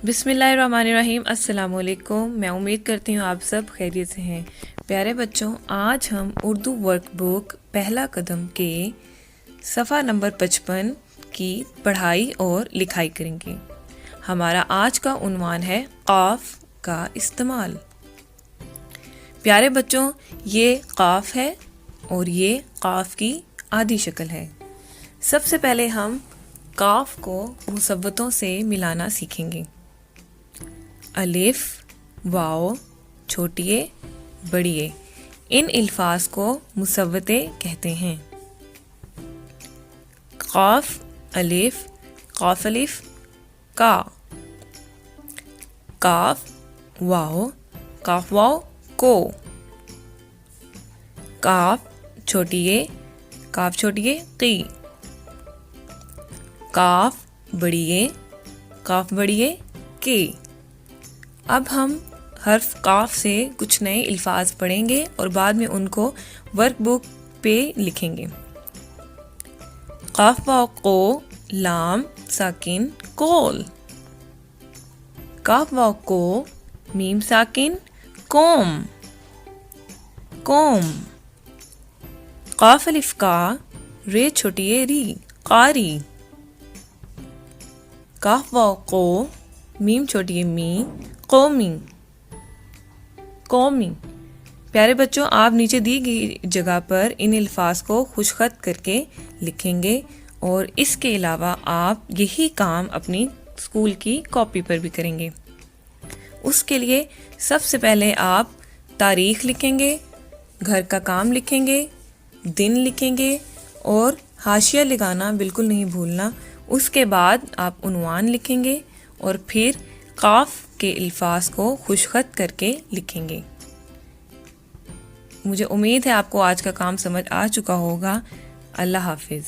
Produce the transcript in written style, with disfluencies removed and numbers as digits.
बिस्मिल्लाहिर्रहमानिर्रहीम। अस्सलाम वालेकुम। मैं उम्मीद करती हूँ आप सब खैरियत से हैं। प्यारे बच्चों, आज हम उर्दू वर्कबुक पहला कदम के सफ़ा नंबर 55 की पढ़ाई और लिखाई करेंगे। हमारा आज का उन्वान है क़ाफ़ का इस्तेमाल। प्यारे बच्चों, ये क़ाफ़ है और ये क़ाफ़ की आधी शक्ल है। सबसे पहले हम क़ाफ़ को मुसव्वतों से मिलाना सीखेंगे। अलिफ, वाओ, छोटिए, बड़िए, इन अल्फाज को मुसव्वते कहते हैं। क़ाफ़ अलिफ, क़ाफ़ अलिफ, का, काफ वाओ, काफ वाओ, को, काफ छोटिए, काफ छोटिए, की, काफ बड़िए, काफ बड़िए, के। अब हम हर्फ काफ से कुछ नए अल्फाज पढ़ेंगे और बाद में उनको वर्कबुक पे लिखेंगे। काफ वाओ को, लाम साकिन, कोल। काफ वाओ को, मीम साकिन, कोम, कोम। काफ अलिफ का, रे छोटिए री, कारी। काफ वाओ को, मीम छोटिए मी, कौमी, कौमी। प्यारे बच्चों, आप नीचे दी गई जगह पर इन अल्फाज को खुशखत करके लिखेंगे और इसके अलावा आप यही काम अपनी स्कूल की कॉपी पर भी करेंगे। उसके लिए सबसे पहले आप तारीख लिखेंगे, घर का काम लिखेंगे, दिन लिखेंगे और हाशिया लगाना बिल्कुल नहीं भूलना। उसके बाद आप उन्वान लिखेंगे और फिर क़ाफ़ के अल्फाज को खुशखत करके लिखेंगे। मुझे उम्मीद है आपको आज का काम समझ आ चुका होगा। अल्लाह हाफिज़।